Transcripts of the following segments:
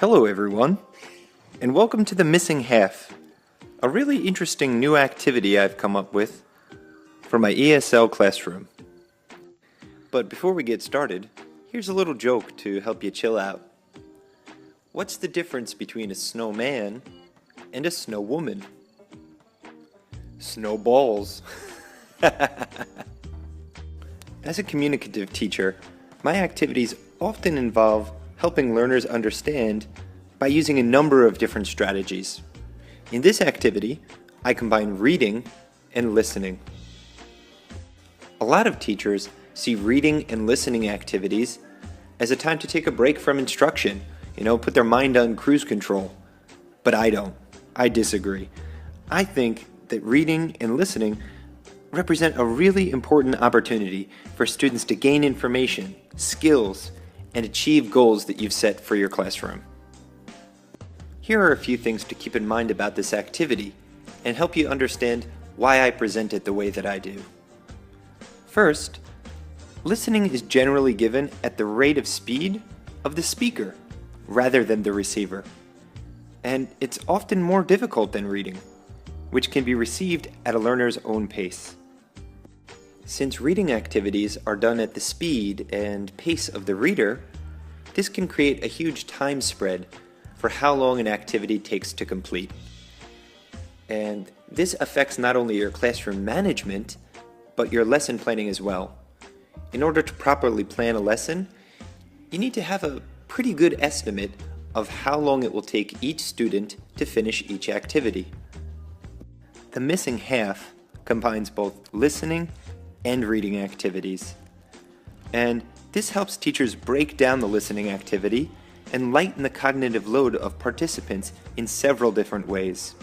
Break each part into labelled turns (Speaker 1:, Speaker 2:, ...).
Speaker 1: Hello everyone, and welcome to the Missing Half, a really interesting new activity I've come up with for my ESL classroom. But before we get started, here's a little joke to help you chill out. What's the difference between a snowman and a snow woman? Snowballs. As a communicative teacher, my activities often involve helping learners understand by using a number of different strategies. In this activity, I combine reading and listening. A lot of teachers see reading and listening activities as a time to take a break from instruction, put their mind on cruise control. But I don't. I disagree. I think that reading and listening represent a really important opportunity for students to gain information, skills, and achieve goals that you've set for your classroom. Here are a few things to keep in mind about this activity and help you understand why I present it the way that I do. First, listening is generally given at the rate of speed of the speaker rather than the receiver. And it's often more difficult than reading, which can be received at a learner's own pace. Since reading activities are done at the speed and pace of the reader, this can create a huge time spread for how long an activity takes to complete. And this affects not only your classroom management, but your lesson planning as well. In order to properly plan a lesson, you need to have a pretty good estimate of how long it will take each student to finish each activity. The missing half combines both listening and reading activities. And this helps teachers break down the listening activity and lighten the cognitive load of participants in several different ways.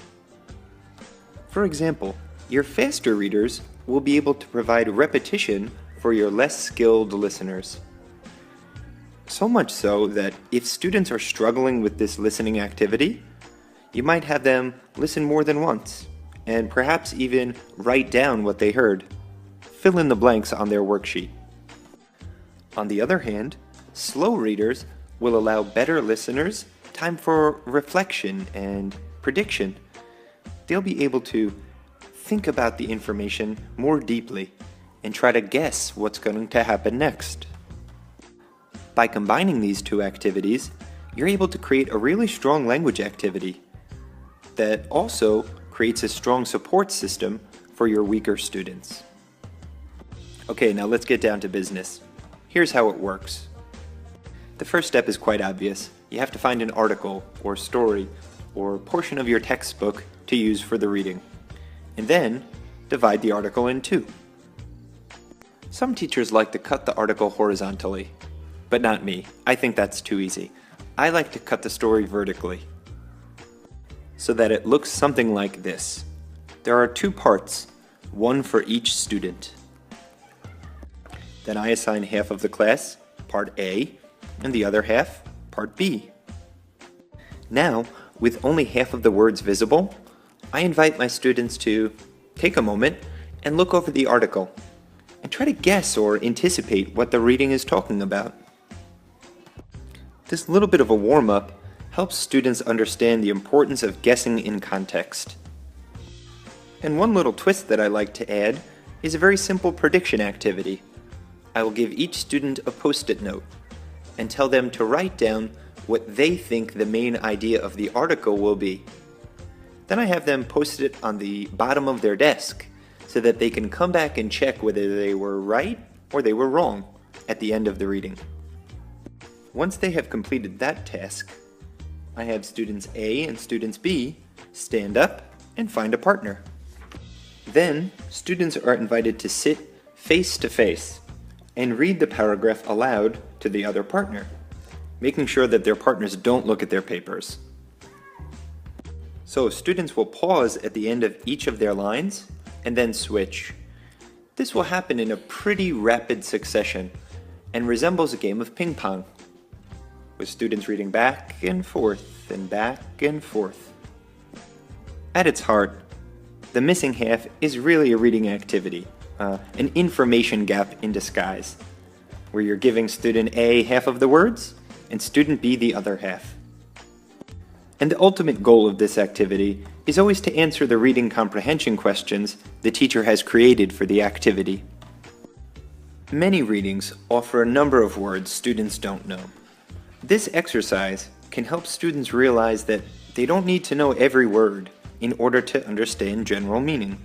Speaker 1: For example, your faster readers will be able to provide repetition for your less skilled listeners. So much so that if students are struggling with this listening activity, you might have them listen more than once, and perhaps even write down what they heard. Fill in the blanks on their worksheet. On the other hand, slow readers will allow better listeners time for reflection and prediction. They'll be able to think about the information more deeply and try to guess what's going to happen next. By combining these two activities, you're able to create a really strong language activity that also creates a strong support system for your weaker students. Okay, now let's get down to business. Here's how it works. The first step is quite obvious. You have to find an article or story or portion of your textbook to use for the reading, and then divide the article in two. Some teachers like to cut the article horizontally, but not me. I think that's too easy. I like to cut the story vertically so that it looks something like this. There are two parts, one for each student. Then I assign half of the class, part A, and the other half, part B. Now, with only half of the words visible, I invite my students to take a moment and look over the article and try to guess or anticipate what the reading is talking about. This little bit of a warm-up helps students understand the importance of guessing in context. And one little twist that I like to add is a very simple prediction activity. I will give each student a post-it note and tell them to write down what they think the main idea of the article will be. Then I have them post it on the bottom of their desk so that they can come back and check whether they were right or they were wrong at the end of the reading. Once they have completed that task, I have students A and students B stand up and find a partner. Then, students are invited to sit face to face and read the paragraph aloud to the other partner, making sure that their partners don't look at their papers. So students will pause at the end of each of their lines and then switch. This will happen in a pretty rapid succession and resembles a game of ping pong, with students reading back and forth and back and forth. At its heart, the missing half is really a reading activity. An information gap in disguise, where you're giving student A half of the words and student B the other half. And the ultimate goal of this activity is always to answer the reading comprehension questions the teacher has created for the activity. Many readings offer a number of words students don't know. This exercise can help students realize that they don't need to know every word in order to understand general meaning.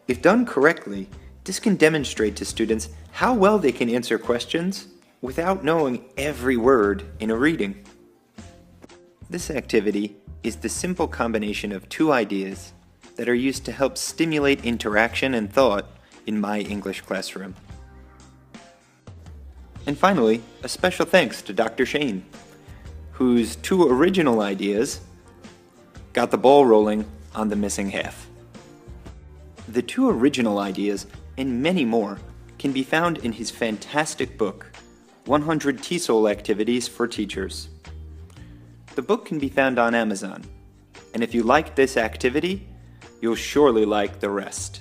Speaker 1: If done correctly, this can demonstrate to students how well they can answer questions without knowing every word in a reading. This activity is the simple combination of two ideas that are used to help stimulate interaction and thought in my English classroom. And finally, a special thanks to Dr. Shane, whose two original ideas got the ball rolling on the missing half. The two original ideas, and many more, can be found in his fantastic book, 100 TESOL Activities for Teachers. The book can be found on Amazon, and if you like this activity, you'll surely like the rest.